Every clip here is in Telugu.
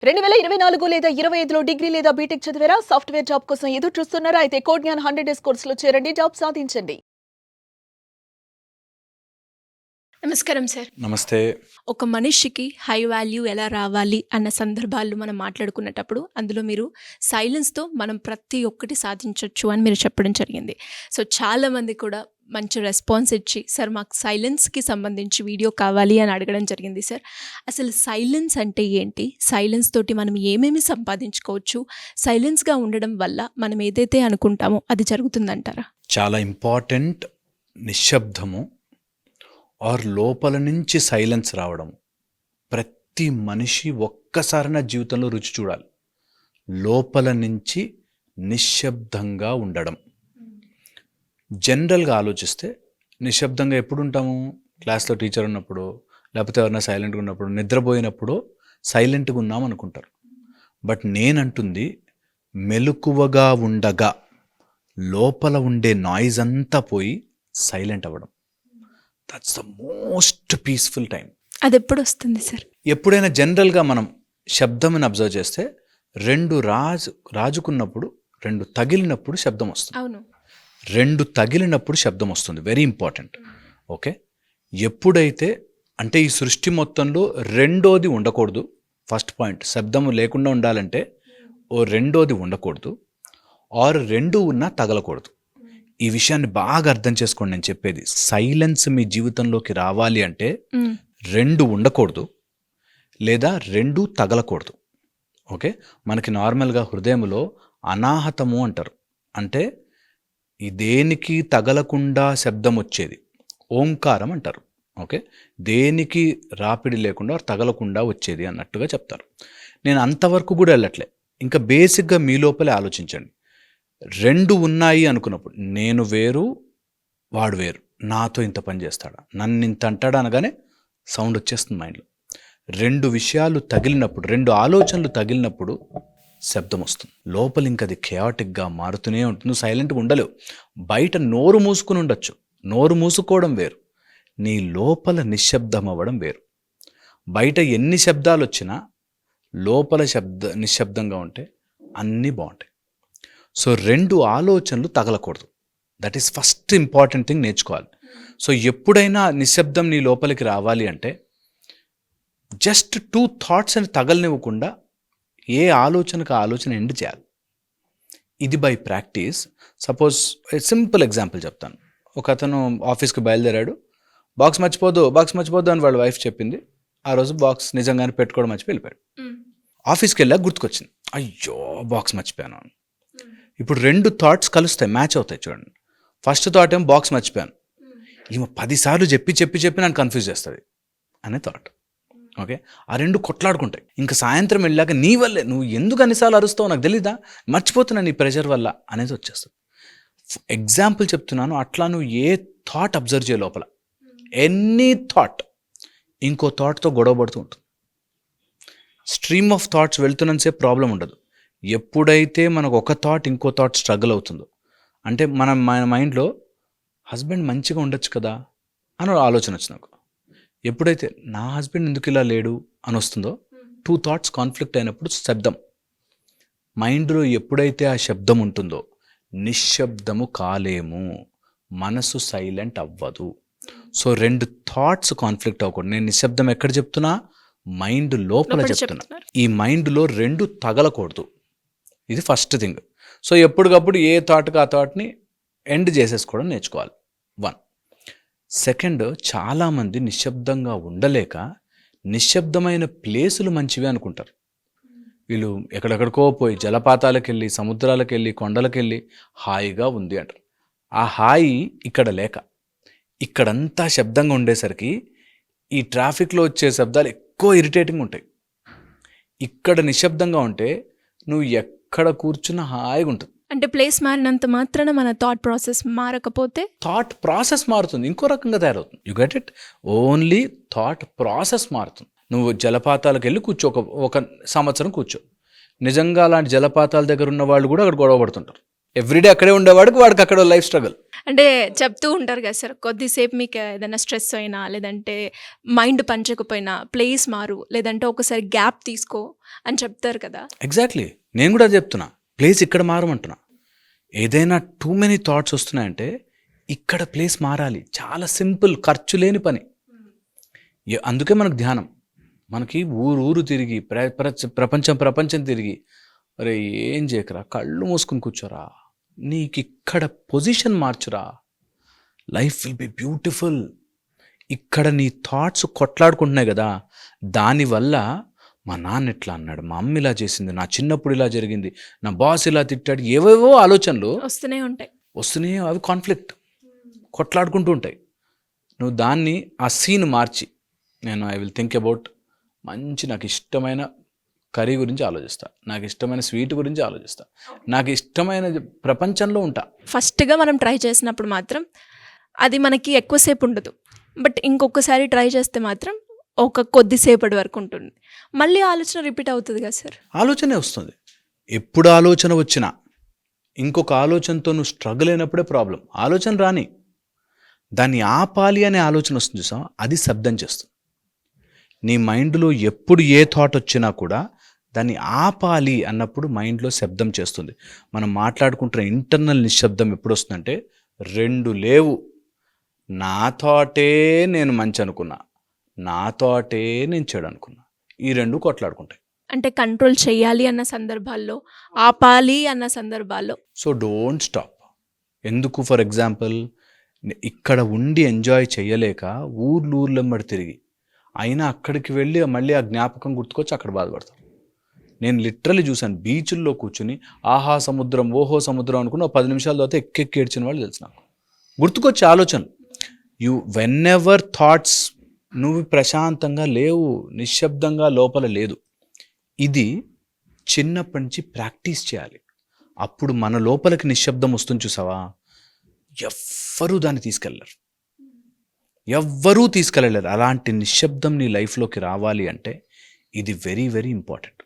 2024 లేదా 25లో డిగ్రీ లేదా బీటెక్ చదివారా? సాఫ్ట్‌వేర్ జాబ్ కోసం ఎదురు చూస్తున్నారా? అయితే కోడ్ జ్ఞాన్ 100 డేస్ కోర్సులో చేరండి. జాబ్ సాధించండి. నమస్కారం సార్. నమస్తే. ఒక మనిషికి హై వాల్యూ ఎలా రావాలి అన్న సందర్భాలు మనం మాట్లాడుకునేటప్పుడు అందులో మీరు సైలెన్స్‌తో మనం ప్రతి ఒక్కటి సాధించొచ్చు అని మీరు చెప్పడం జరిగింది. సో చాలామంది కూడా మంచి రెస్పాన్స్ ఇచ్చి సార్ మాకు సైలెన్స్‌కి సంబంధించి వీడియో కావాలి అని అడగడం జరిగింది సార్. అసలు సైలెన్స్ అంటే ఏంటి? సైలెన్స్ తోటి మనం ఏమేమి సంపాదించుకోవచ్చు? సైలెన్స్‌గా ఉండడం వల్ల మనం ఏదైతే అనుకుంటామో అది జరుగుతుందంటారా? చాలా ఇంపార్టెంట్ నిశ్శబ్దము ఆర్ లోపల నుంచి సైలెన్స్ రావడం. ప్రతి మనిషి ఒక్కసారి జీవితంలో రుచి చూడాలి. లోపల నుంచి నిశ్శబ్దంగా ఉండడం. జనరల్గా ఆలోచిస్తే నిశ్శబ్దంగా ఎప్పుడు ఉంటాము? క్లాస్లో టీచర్ ఉన్నప్పుడు, లేకపోతే ఎవరైనా సైలెంట్గా ఉన్నప్పుడు, నిద్రపోయినప్పుడు సైలెంట్గా ఉన్నాం అనుకుంటారు. బట్ నేనంటుంది మెలకువగా ఉండగా లోపల ఉండే నాయిస్ అంతా పోయి సైలెంట్ అవ్వడం. That's the most peaceful time. అది ఎప్పుడు వస్తుంది సార్? ఎప్పుడైనా జనరల్గా మనం శబ్దంని అబ్జర్వ్ చేస్తే రెండు రాజుకున్నప్పుడు రెండు తగిలినప్పుడు శబ్దం వస్తుంది. అవును. రెండు తగిలినప్పుడు శబ్దం వస్తుంది. Very important. ఓకే, ఎప్పుడైతే అంటే ఈ సృష్టి మొత్తంలో రెండోది ఉండకూడదు. ఫస్ట్ పాయింట్, శబ్దం లేకుండా ఉండాలంటే ఓ రెండోది ఉండకూడదు, ఆర్ రెండు ఉన్నా తగలకూడదు. ఈ విషయాన్ని బాగా అర్థం చేసుకోండి. నేను చెప్పేది సైలెన్స్ మీ జీవితంలోకి రావాలి అంటే రెండు ఉండకూడదు, లేదా రెండు తగలకూడదు. ఓకే, మనకి నార్మల్గా హృదయంలో అనాహతము అంటారు. అంటే ఈ దేనికి తగలకుండా శబ్దం వచ్చేది ఓంకారం అంటారు. ఓకే, దేనికి రాపిడి లేకుండా తగలకుండా వచ్చేది అన్నట్టుగా చెప్తారు. నేను అంతవరకు కూడా వెళ్ళట్లే. ఇంకా బేసిక్గా మీ లోపలే ఆలోచించండి. రెండు ఉన్నాయి అనుకున్నప్పుడు నేను వేరు వాడు వేరు, నాతో ఇంత పని చేస్తాడా, నన్ను ఇంత అంటాడా అనగానే సౌండ్ వచ్చేస్తుంది మైండ్లో. రెండు విషయాలు తగిలినప్పుడు, రెండు ఆలోచనలు తగిలినప్పుడు శబ్దం వస్తుంది. లోపల ఇంకా అది కేయాటిక్గా మారుతూనే ఉంటుంది. నువ్వు సైలెంట్గా ఉండలేవు. బయట నోరు మూసుకుని ఉండొచ్చు, నోరు మూసుకోవడం వేరు, నీ లోపల నిశ్శబ్దం అవ్వడం వేరు. బయట ఎన్ని శబ్దాలు వచ్చినా లోపల నిశ్శబ్దంగా ఉంటే అన్నీ బాగుంటాయి. సో రెండు ఆలోచనలు తగలకూడదు. That is first important thing నేర్చుకోవాలి. సో ఎప్పుడైనా నిశ్శబ్దం నీ లోపలికి రావాలి అంటే జస్ట్ 2 థాట్స్ అని తగలనివ్వకుండా ఏ ఆలోచనకు ఆలోచన ఎండ్ చేయాలి. ఇది by practice. Suppose simple example చెప్తాను. ఒక అతను ఆఫీస్కి బయలుదేరాడు, బాక్స్ మర్చిపోద్దు అని వాళ్ళ వైఫ్ చెప్పింది. ఆ రోజు బాక్స్ నిజంగానే పెట్టుకోవడం మర్చిపోయి వెళ్ళిపోయాడు. ఆఫీస్కి వెళ్ళాక గుర్తుకొచ్చింది, అయ్యో బాక్స్ మర్చిపోయాను అని. ఇప్పుడు రెండు థాట్స్ కలుస్తాయి, మ్యాచ్ అవుతాయి. చూడండి, ఫస్ట్ థాట్ ఏమో బాక్స్ మర్చిపోయాను, ఈమె 10 సార్లు చెప్పి నన్ను కన్ఫ్యూజ్ చేస్తుంది అనే థాట్. ఓకే, ఆ రెండు కొట్లాడుకుంటాయి. ఇంకా సాయంత్రం వెళ్ళాక నీ వల్లే, నువ్వు ఎందుకు అన్నిసార్లు అరుస్తావు నాకు తెలీదా, మర్చిపోతున్నా నీ ప్రెషర్ వల్ల అనేది వచ్చేస్తుంది. ఎగ్జాంపుల్ చెప్తున్నాను. అట్లా నువ్వు ఏ థాట్ అబ్జర్వ్ చేయ లోపల, ఎనీ థాట్ ఇంకో థాట్తో గొడవ పడుతూ ఉంటుంది. స్ట్రీమ్ ఆఫ్ థాట్స్ వెళ్తున్నంతసేపు ప్రాబ్లం ఉండదు. ఎప్పుడైతే మనకు ఒక థాట్ ఇంకో థాట్ స్ట్రగుల్ అవుతుందో, అంటే మన మైండ్లో హస్బెండ్ మంచిగా ఉండొచ్చు కదా అని ఆలోచన వచ్చింది నాకు. ఎప్పుడైతే నా హస్బెండ్ ఎందుకు ఇలా లేడు అని వస్తుందో, 2 థాట్స్ కాన్ఫ్లిక్ట్ అయినప్పుడు శబ్దం మైండ్లో ఎప్పుడైతే ఆ శబ్దం ఉంటుందో నిశ్శబ్దము కాలేము, మనసు సైలెంట్ అవ్వదు. సో రెండు థాట్స్ కాన్ఫ్లిక్ట్ అవ్వకూడదు. నేను నిశ్శబ్దం ఎక్కడ చెప్తున్నా, మైండ్ లోపల చెప్తున్నా. ఈ మైండ్లో రెండు తగలకూడదు. ఇది ఫస్ట్ థింగ్. సో ఎప్పటికప్పుడు ఏ థాట్కి ఆ థాట్ని ఎండ్ చేసేసుకోవడం నేర్చుకోవాలి. 1. సెకండ్, చాలామంది నిశ్శబ్దంగా ఉండలేక నిశ్శబ్దమైన ప్లేసులు మంచివి అనుకుంటారు. వీళ్ళు ఎక్కడెక్కడికో పోయి జలపాతాలకు వెళ్ళి, సముద్రాలకు వెళ్ళి, కొండలకు వెళ్ళి హాయిగా ఉంది అంటారు. ఆ హాయి ఇక్కడ లేక, ఇక్కడంతా శబ్దంగా ఉండేసరికి ఈ ట్రాఫిక్లో వచ్చే శబ్దాలు ఎక్కువ ఇరిటేటింగ్ ఉంటాయి. ఇక్కడ నిశ్శబ్దంగా ఉంటే నువ్వు ఎక్కడ కూర్చున్నా హాయిగా ఉంటుంది. అంటే ప్లేస్ మారినంత మాత్రాన మన థాట్ ప్రాసెస్ మారకపోతే థాట్ ప్రాసెస్ మారుతుంది, ఇంకో రకంగా తయారవుతుంది. You get it? Only thought process మారుతుంది. నువ్వు జలపాతాలకు వెళ్ళి కూర్చో, ఒక సంవత్సరం కూర్చో. నిజంగా అలాంటి జలపాతాల దగ్గర ఉన్న వాళ్ళు కూడా అక్కడ గొడవ పడుతుంటారు. ఎవ్రీడే అక్కడే ఉండేవాడికి వాడికి అక్కడ లైఫ్ స్ట్రగుల్. అంటే చెప్తూ ఉంటారు కదా సార్, కొద్దిసేపు మీకు ఏదైనా స్ట్రెస్ అయినా లేదంటే మైండ్ పనిచేయకపోయినా ప్లేస్ మారు, లేదంటే ఒకసారి గ్యాప్ తీసుకో అని చెప్తారు కదా. ఎగ్జాక్ట్లీ, నేను కూడా చెప్తున్నా, ప్లేస్ ఇక్కడ మారమంటున్నా. ఏదైనా టూ మెనీ థాట్స్ వస్తున్నాయంటే ఇక్కడ ప్లేస్ మారాలి. చాలా సింపుల్, ఖర్చు లేని పని. అందుకే మనకు ధ్యానం. మనకి ఊరు తిరిగి ప్రపంచం తిరిగి, అరే ఏం చేయకరా, కళ్ళు మూసుకుని కూర్చోరా, నీకు ఇక్కడ పొజిషన్ మార్చురా, లైఫ్ విల్ బి బ్యూటిఫుల్. ఇక్కడ నీ థాట్స్ కొట్లాడుకుంటున్నాయి కదా, దానివల్ల మా నాన్న ఇట్లా అన్నాడు, మా అమ్మ ఇలా చేసింది, నా చిన్నప్పుడు ఇలా జరిగింది, నా బాస్ ఇలా తిట్టాడు, ఏవేవో ఆలోచనలు వస్తూనే ఉంటాయి. అవి కాన్ఫ్లిక్ట్, కొట్లాడుకుంటూ ఉంటాయి. నువ్వు దాన్ని ఆ సీన్ మార్చి, నేను ఐ విల్ థింక్ అబౌట్ మంచి నాకు ఇష్టమైన కర్రీ గురించి ఆలోచిస్తా, నాకు ఇష్టమైన స్వీట్ గురించి ఆలోచిస్తా, నాకు ఇష్టమైన ప్రపంచంలో ఉంటా. ఫస్ట్గా మనం ట్రై చేసినప్పుడు మాత్రం అది మనకి ఎక్కువసేపు ఉండదు, బట్ ఇంకొకసారి ట్రై చేస్తే మాత్రం ఒక కొద్దిసేపటి వరకు ఉంటుంది, మళ్ళీ ఆలోచన రిపీట్ అవుతుంది కదా సార్. ఆలోచనే వస్తుంది. ఎప్పుడు ఆలోచన వచ్చినా ఇంకొక ఆలోచనతో నువ్వు స్ట్రగుల్ అయినప్పుడే ప్రాబ్లం. ఆలోచన రాని, దాన్ని ఆపాలి అనే ఆలోచన వస్తుంది చూసాం, అది శబ్దం చేస్తుంది. నీ మైండ్లో ఎప్పుడు ఏ థాట్ వచ్చినా కూడా దాన్ని ఆపాలి అన్నప్పుడు మైండ్లో శబ్దం చేస్తుంది. మనం మాట్లాడుకుంటున్న ఇంటర్నల్ నిశ్శబ్దం ఎప్పుడు వస్తుందంటే, రెండు లేవు, నా థాటే నేను మంచి అనుకున్నా, నా థాటే నేను చెడు అనుకున్నా, ఈ రెండు కొట్లాడుకుంటాయి. అంటే కంట్రోల్ చేయాలి అన్న సందర్భాల్లో, ఆపాలి అన్న సందర్భాల్లో. So don't stop. ఎందుకు, ఫర్ ఎగ్జాంపుల్ ఇక్కడ ఉండి ఎంజాయ్ చేయలేక ఊర్లెమ్మడి తిరిగి, అయినా అక్కడికి వెళ్ళి మళ్ళీ ఆ జ్ఞాపకం గుర్తుకొచ్చి అక్కడ బాధపడతాం. నేను లిటరలీ చూశాను, బీచ్ల్లో కూర్చుని ఆహా సముద్రం, ఓహో సముద్రం అనుకుని 10 నిమిషాల తర్వాత ఎక్కెక్కి ఏడ్చిన వాళ్ళు తెలుసు నాకు. గుర్తుకొచ్చే ఆలోచనలు. వెన్ ఎవర్ థాట్స్, నువ్వు ప్రశాంతంగా లేవు, నిశ్శబ్దంగా లోపల లేదు. ఇది చిన్నప్పటి నుంచి ప్రాక్టీస్ చేయాలి. అప్పుడు మన లోపలికి నిశ్శబ్దం వస్తుంది చూసావా, ఎవ్వరూ దాన్ని తీసుకెళ్ళరు, ఎవ్వరూ తీసుకెళ్ళలేరు. అలాంటి నిశ్శబ్దం నీ లైఫ్లోకి రావాలి అంటే ఇది very very important,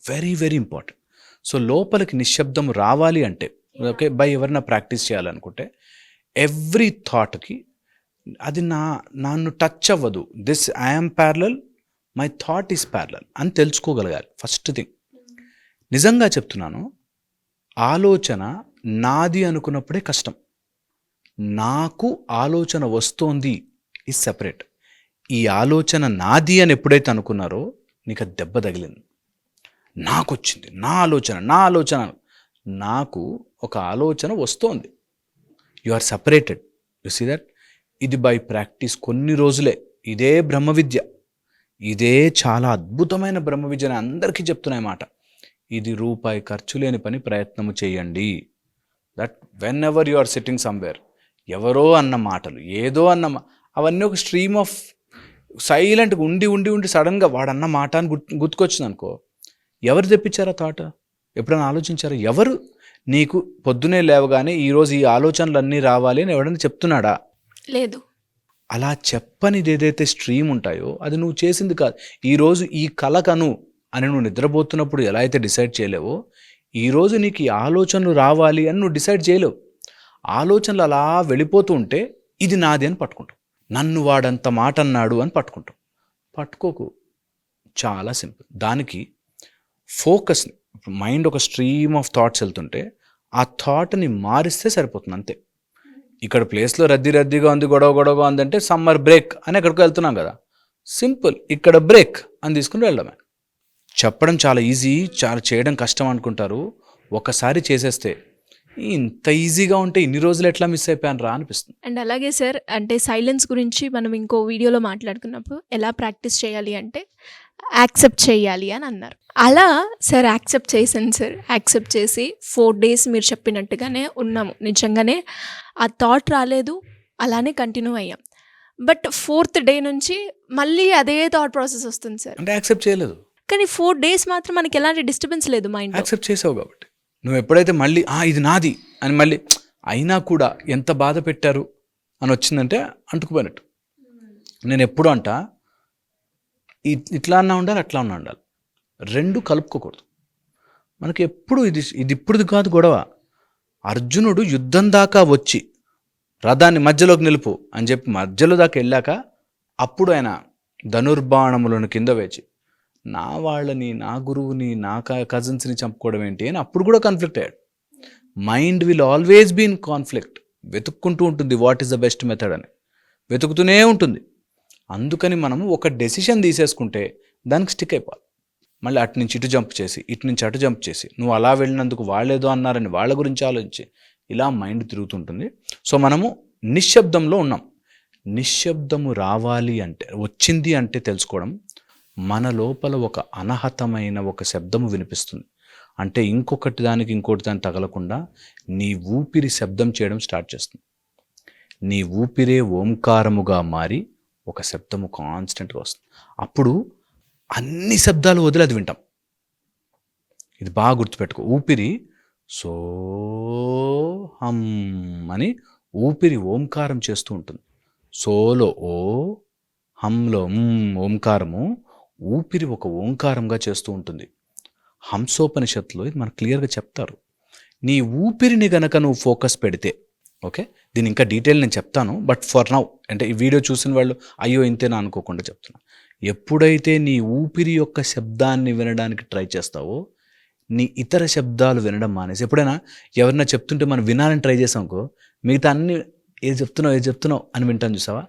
very very important. So లోపలికి నిశ్శబ్దం రావాలి అంటే, ఓకే, బై ఎవరైనా ప్రాక్టీస్ చేయాలనుకుంటే ఎవ్రీ థాట్కి అది నన్ను టచ్ అవ్వదు, this I'm parallel, my thought is parallel అని తెలుసుకోగలగాలి ఫస్ట్ థింగ్. నిజంగా చెప్తున్నాను, ఆలోచన నాది అనుకున్నప్పుడే కష్టం. నాకు ఆలోచన వస్తోంది ఈజ్ సెపరేట్. ఈ ఆలోచన నాది అని ఎప్పుడైతే అనుకున్నారో నీకు అది దెబ్బ తగిలింది. నాకు వచ్చింది నా ఆలోచన, నాకు ఒక ఆలోచన వస్తోంది, you are separated. You see that. ఇది బై ప్రాక్టీస్ కొన్ని రోజులే. ఇదే బ్రహ్మ విద్య, ఇదే చాలా అద్భుతమైన బ్రహ్మ విద్య అని అందరికీ చెప్తున్నాయి మాట. ఇది రూపాయి ఖర్చు లేని పని, ప్రయత్నము చేయండి. That whenever you are sitting somewhere, ఎవరో అన్న మాటలు, ఏదో అవన్నీ ఒక స్ట్రీమ్ ఆఫ్ సైలెంట్గా ఉండి సడన్గా వాడన్న మాట అని గుర్తుకొచ్చింది అనుకో, ఎవరు తెప్పించారా థాట్? ఎప్పుడైనా ఆలోచించారా? ఎవరు నీకు పొద్దునే లేవగానే ఈరోజు ఈ ఆలోచనలన్నీ రావాలి అని ఎవడైనా చెప్తున్నాడా? లేదు. అలా చెప్పనిది ఏదైతే స్ట్రీమ్ ఉంటాయో అది నువ్వు చేసింది కాదు. ఈరోజు ఈ కలకను అని నువ్వు నిద్రపోతున్నప్పుడు ఎలా అయితే డిసైడ్ చేయలేవో, ఈరోజు నీకు ఈ ఆలోచనలు రావాలి అని నువ్వు డిసైడ్ చేయలేవు. ఆలోచనలు అలా వెళ్ళిపోతూ ఉంటే ఇది నాది అని పట్టుకుంటావు, నన్ను వాడంత మాట అన్నాడు అని పట్టుకుంటావు. పట్టుకోకు, చాలా సింపుల్. దానికి ఫోకస్ని, మైండ్ ఒక స్ట్రీమ్ ఆఫ్ థాట్స్ వెళ్తుంటే ఆ థాట్ని మారిస్తే సరిపోతుంది అంతే. ఇక్కడ ప్లేస్లో రద్దీగా ఉంది, గొడవగా ఉందంటే సమ్మర్ బ్రేక్ అని ఎక్కడికి వెళ్తున్నాం కదా, సింపుల్, ఇక్కడ బ్రేక్ అని తీసుకుని వెళ్ళడమే. చెప్పడం చాలా ఈజీ, చాలా చేయడం కష్టం అనుకుంటారు. ఒకసారి చేసేస్తే ఇంత ఈజీగా ఉంటే ఇన్ని రోజులు ఎట్లా మిస్ అయిపోయాను రా అనిపిస్తుంది. అండ్ అలాగే సార్, అంటే సైలెన్స్ గురించి మనం ఇంకో వీడియోలో మాట్లాడుకున్నప్పుడు ఎలా ప్రాక్టీస్ చేయాలి అంటే యాక్సెప్ట్ చేయాలి అని అన్నారు. అలా సార్ యాక్సెప్ట్ చేశాను సార్. యాక్సెప్ట్ చేసి 4 days మీరు చెప్పినట్టుగానే ఉన్నాము. నిజంగానే ఆ థాట్ రాలేదు, అలానే కంటిన్యూ అయ్యాం. బట్ 4th day నుంచి మళ్ళీ అదే థాట్ ప్రాసెస్ వస్తుంది సార్. అంటే యాక్సెప్ట్ చేయలేదు, కానీ 4 days మాత్రం మనకి ఎలాంటి డిస్టర్బెన్స్ లేదు మైండ్. యాక్సెప్ట్ చేసావు కాబట్టి నువ్వు ఎప్పుడైతే మళ్ళీ ఇది నాది అని మళ్ళీ అయినా కూడా ఎంత బాధ పెట్టారు అని వచ్చిందంటే అంటుకుపోయినట్టు. నేను ఎప్పుడు ఇట్లా అన్నా ఉండాలి, అట్లా అన్నా ఉండాలి, రెండు కలుపుకోకూడదు. మనకి ఎప్పుడు ఇది ఇప్పుడు కాదు గొడవ, అర్జునుడు యుద్ధం దాకా వచ్చి రథాన్ని మధ్యలోకి నిలుపు అని చెప్పి మధ్యలో దాకా వెళ్ళాక అప్పుడు ఆయన ధనుర్బాణములను కింద వేచి నా వాళ్ళని, నా గురువుని, నా కజిన్స్ని చంపుకోవడం ఏంటి అని అప్పుడు కూడా కాన్ఫ్లిక్ట్ అయ్యాడు. Mind will always be in conflict. వెతుక్కుంటూ ఉంటుంది what is the best method అని, వెతుకుతూనే ఉంటుంది. అందుకని మనము ఒక డెసిషన్ తీసేసుకుంటే దానికి స్టిక్ అయిపోవాలి. మళ్ళీ అటు నుంచి ఇటు జంప్ చేసి, ఇటు నుంచి అటు జంప్ చేసి, నువ్వు అలా వెళ్ళినందుకు వాళ్ళేదో అన్నారని వాళ్ళ గురించి ఆలోచించి ఇలా మైండ్ తిరుగుతుంటుంది. సో మనము నిశ్శబ్దంలో ఉన్నాం. నిశ్శబ్దము రావాలి అంటే, వచ్చింది అంటే తెలుసుకోవడం, మన లోపల ఒక అనహతమైన ఒక శబ్దము వినిపిస్తుంది. అంటే ఇంకొకటి దానికి ఇంకోటి దాన్ని తగలకుండా నీ ఊపిరి శబ్దం చేయడం స్టార్ట్ చేస్తుంది. నీ ఊపిరే ఓంకారముగా మారి ఒక శబ్దము కాన్స్టెంట్గా వస్తుంది. అప్పుడు అన్ని శబ్దాలు వదిలి అది వింటాం. ఇది బాగా గుర్తుపెట్టుకో. ఊపిరి సో హమ్ అని ఊపిరి ఓంకారం చేస్తూ ఉంటుంది. సోలో ఓ, హంలో ఓంకారము, ఊపిరి ఒక ఓంకారంగా చేస్తూ ఉంటుంది. హంసోపనిషత్తులో ఇది మనకు క్లియర్గా చెప్తారు. నీ ఊపిరిని గనక నువ్వు ఫోకస్ పెడితే, ఓకే, దీని ఇంకా డీటెయిల్ నేను చెప్తాను, బట్ ఫర్ నౌ అంటే ఈ వీడియో చూసిన వాళ్ళు అయ్యో ఇంతేనా అనుకోకుండా చెప్తున్నా. ఎప్పుడైతే నీ ఊపిరి యొక్క శబ్దాన్ని వినడానికి ట్రై చేస్తావో నీ ఇతర శబ్దాలు వినడం మానేసి, ఎప్పుడైనా ఎవరైనా చెప్తుంటే మనం వినాలని ట్రై చేసాం అనుకో, మిగతా అన్ని ఏది చెప్తున్నావు అని వింటాను చూసావా.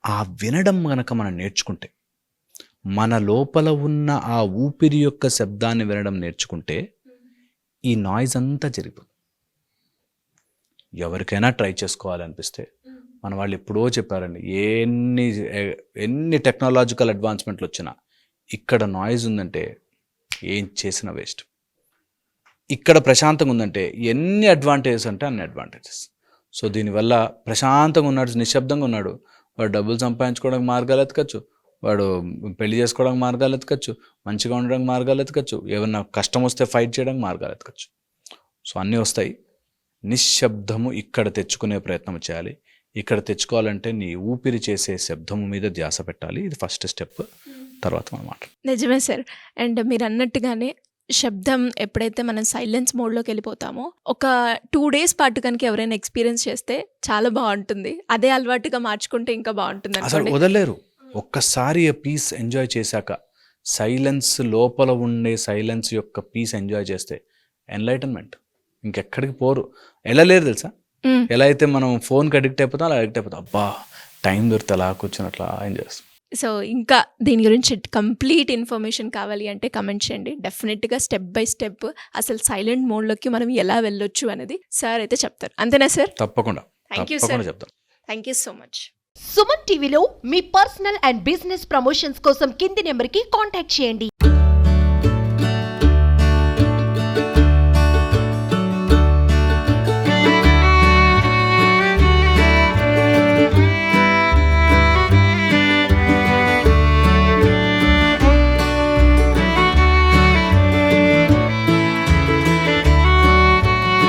ఆ వినడం కనుక మనం నేర్చుకుంటే, మన లోపల ఉన్న ఆ ఊపిరి యొక్క శబ్దాన్ని వినడం నేర్చుకుంటే ఈ నాయిస్ అంతా జరిగిపోతుంది. ఎవరికైనా ట్రై చేసుకోవాలనిపిస్తే, మన వాళ్ళు ఎప్పుడో చెప్పారండి, ఎన్ని టెక్నాలజికల్ అడ్వాన్స్మెంట్లు వచ్చినా ఇక్కడ నాయిస్ ఉందంటే ఏం చేసినా వేస్ట్. ఇక్కడ ప్రశాంతంగా ఉందంటే ఎన్ని అడ్వాంటేజెస్ అంటే అన్ని అడ్వాంటేజెస్. సో దీనివల్ల ప్రశాంతంగా ఉన్నాడు, నిశ్శబ్దంగా ఉన్నాడు, వాడు డబ్బులు సంపాదించుకోవడానికి మార్గాలు ఎతకచ్చు, వాడు పెళ్లి చేసుకోవడానికి మార్గాలు ఎతకచ్చు, మంచిగా ఉండడానికి మార్గాలు ఎతకచ్చు, ఏమన్నా కష్టం వస్తే ఫైట్ చేయడానికి మార్గాలు ఎతకచ్చు. సో అన్నీ వస్తాయి. నిశ్శబ్దము ఇక్కడ తెచ్చుకునే ప్రయత్నం చేయాలి. ఇక్కడ తెచ్చుకోవాలంటే నీ ఊపిరి చేసే శబ్దము మీద ధ్యాస పెట్టాలి. ఇది ఫస్ట్ స్టెప్. తర్వాత మనం మాట. నిజమే సార్. అండ్ మీరు అన్నట్టుగానే శబ్దం ఎప్పుడైతే మనం సైలెన్స్ మోడ్లోకి వెళ్ళిపోతామో, ఒక 2 days పాటు కనుక ఎవరైనా ఎక్స్పీరియన్స్ చేస్తే చాలా బాగుంటుంది. అదే అలవాటుగా మార్చుకుంటే ఇంకా బాగుంటుంది అసలు అనుకోండి. వదలలేరు. ఒక్కసారి ఆ పీస్ ఎంజాయ్ చేశాక, సైలెన్స్ లోపల ఉండే సైలెన్స్ యొక్క పీస్ ఎంజాయ్ చేస్తే ఎన్లైటన్మెంట్ ఇంకెక్కడికి పోరు. వెళ్ళలేరు తెలుసా. ఎలా అయితే మనం ఫోన్కి అడిక్ట్ అయిపోతాం అలా అడిక్ట్ అయిపోతాం. అబ్బా టైం దొరికితే అలా కూర్చొని ఎంజాయ్ చేస్తాం. సో ఇంకా దీని గురించి కంప్లీట్ ఇన్ఫర్మేషన్ కావాలి అంటే కమెంట్ చేయండి. డెఫినెట్గా స్టెప్ బై స్టెప్ అసలు సైలెంట్ మోడ్లోకి మనం ఎలా వెళ్ళొచ్చు అనేది సార్ అయితే చెప్తారు. అంతేనా సార్? తప్పకుండా థ్యాంక్ యూ సార్. చెప్తాను. Thank you so much. Suman టీవీలో మీ పర్సనల్ అండ్ బిజినెస్ ప్రమోషన్స్ కోసం కింది నెంబర్కి కాంటాక్ట్ చేయండి.